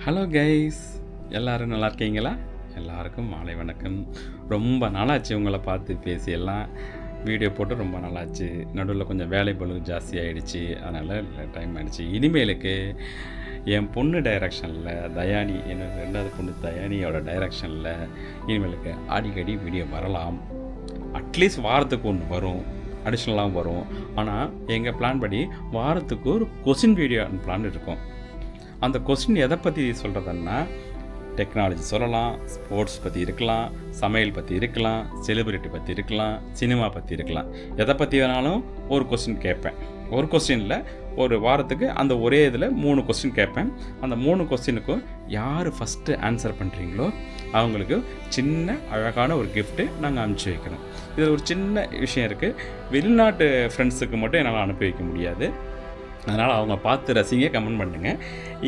Hello guys, எல்லோரும் நல்லா இருக்கீங்களா? எல்லாருக்கும் மாலை வணக்கம். ரொம்ப நாளாச்சு உங்களை பார்த்து பேசி, எல்லாம் வீடியோ போட்டு ரொம்ப நாளாச்சு. நடுவில் கொஞ்சம் வேலை பளு ஜாஸ்தியாகிடுச்சு, அதனால் டைம் ஆகிடுச்சு. இனிமேலுக்கு என் பொண்ணு டைரக்ஷனில் தயானி, என்னோட ரெண்டாவது பொண்ணு தயானியோட டைரக்ஷனில் இனிமேலுக்கு அடிக்கடி வீடியோ வரலாம். அட்லீஸ்ட் வாரத்துக்கு ஒன்று வரும், அடிஷ்னலாகவும் வரும். ஆனால் எங்கள் பிளான் படி வாரத்துக்கு ஒரு கொஸ்டின் வீடியோ பிளான் இருக்கும். அந்த கொஸ்டின் எதை பற்றி சொல்கிறதுன்னா, டெக்னாலஜி சொல்லலாம், ஸ்போர்ட்ஸ் பற்றி இருக்கலாம், சமையல் பற்றி இருக்கலாம், செலிபிரிட்டி பற்றி இருக்கலாம், சினிமா பற்றி இருக்கலாம். எதை பற்றி வேணாலும் ஒரு கொஸ்டின் கேட்பேன். ஒரு கொஸ்டினில் ஒரு வாரத்துக்கு அந்த ஒரே இதில் 3 கொஸ்டின் கேட்பேன். அந்த 3 கொஸ்டினுக்கும் யார் ஃபஸ்ட்டு ஆன்சர் பண்ணுறீங்களோ அவங்களுக்கு சின்ன அழகான ஒரு கிஃப்ட்டு நாங்கள் அனுப்பிச்சி வைக்கிறோம். இதில் ஒரு சின்ன விஷயம் இருக்குது. வெளிநாட்டு ஃப்ரெண்ட்ஸுக்கு மட்டும் என்னால் அனுப்பி வைக்க முடியாது. அதனால் அவங்க பார்த்து ரசிங்க, கமெண்ட் பண்ணுங்கள்.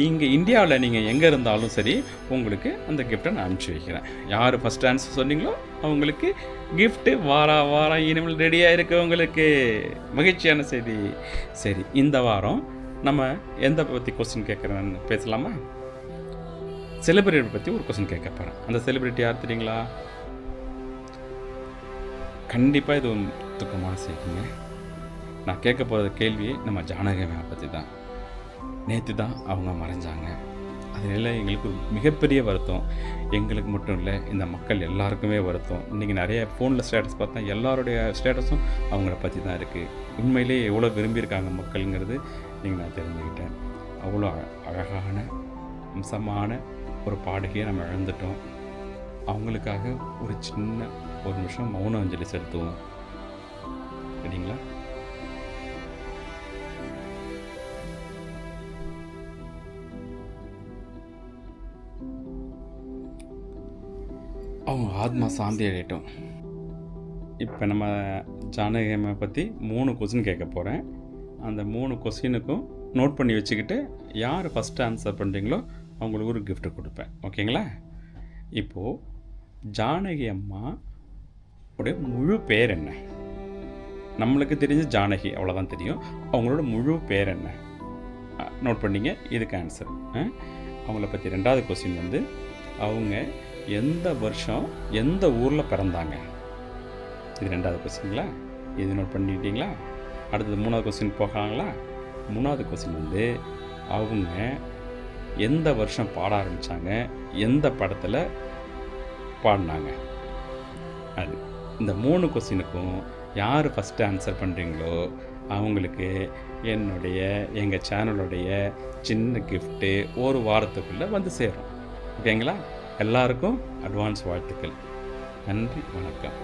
இங்கே இந்தியாவில் நீங்கள் எங்கே இருந்தாலும் சரி, உங்களுக்கு அந்த கிஃப்ட்டை நான் அனுப்பிச்சி வைக்கிறேன். யார் ஃபஸ்ட் ஆன்சர் சொன்னீங்களோ அவங்களுக்கு கிஃப்ட்டு வாரம் இனிமேல் ரெடியாக இருக்குது. உங்களுக்கு மகிழ்ச்சியான செய்தி. சரி, இந்த வாரம் நம்ம எந்த பற்றி கொஸ்டின் கேட்குறேன்னு பேசலாமா? செலிபிரிட்டி பற்றி ஒரு கொஸ்டின் கேட்க போகிறேன். அந்த செலிபிரிட்டி யார் தெரியுங்களா? கண்டிப்பாக இது துக்கமாக செய்யுங்க. நான் கேட்க போகிற கேள்வி நம்ம ஜானகி மேம் பற்றி தான். நேற்று தான் அவங்க மறைஞ்சாங்க. அதனால எங்களுக்கு மிகப்பெரிய வருத்தம். எங்களுக்கு மட்டும் இல்லை, இந்த மக்கள் எல்லாருக்குமே வருத்தம். இன்றைக்கி நிறைய ஃபோனில் ஸ்டேட்டஸ் பார்த்தா எல்லாருடைய ஸ்டேட்டஸும் அவங்கள பற்றி தான் இருக்குது. உண்மையிலே எவ்வளோ விரும்பியிருக்காங்க மக்களுங்கிறது நீங்கள் நான் தெரிஞ்சுக்கிட்டேன். அவ்வளோ அழகான அம்சமான ஒரு பாடகையை நம்ம இழந்துட்டோம். அவங்களுக்காக ஒரு சின்ன ஒரு நிமிஷம் மௌன அஞ்சலி செலுத்துவோம். சரிங்களா? அவங்க ஆத்மா சாந்தி அடையட்டும். இப்போ நம்ம ஜானகி அம்மா பற்றி 3 கொஸ்டின் கேட்க போகிறேன். அந்த 3 கொஸ்டினுக்கும் நோட் பண்ணி வச்சுக்கிட்டு யார் ஃபஸ்ட்டு ஆன்சர் பண்ணுறீங்களோ அவங்களுக்கு ஒரு கிஃப்ட் கொடுப்பேன். ஓகேங்களா? இப்போது ஜானகி அம்மா உடைய முழு பேர் என்ன? நம்மளுக்கு தெரிஞ்ச ஜானகி அவ்வளோதான் தெரியும். அவங்களோட முழு பேர் என்ன? நோட் பண்ணிங்க. இதுக்கு ஆன்சர். அவங்கள பற்றி 2வது கொஸ்டின் வந்து, அவங்க எந்த வருஷம் எந்த ஊரில் பிறந்தாங்க? இது 2வது கொஸ்டின்ங்களா? இது நோட் பண்ணிட்டீங்களா? அடுத்தது 3வது கொஸ்டின் போகலாங்களா? 3வது கொஸ்டின் வந்து, அவங்க எந்த வருஷம் பாட ஆரம்பித்தாங்க, எந்த படத்தில் பாடினாங்க? அது இந்த 3 கொஸ்டினுக்கும் யார் ஃபஸ்ட்டு ஆன்சர் பண்ணுறீங்களோ அவங்களுக்கு எங்கள் சேனலுடைய சின்ன கிஃப்ட்டு ஒரு வாரத்துக்குள்ளே வந்து சேரும். ஓகேங்களா? எல்லாருக்கும் அட்வான்ஸ் வாழ்த்துக்கள். நன்றி, வணக்கம்.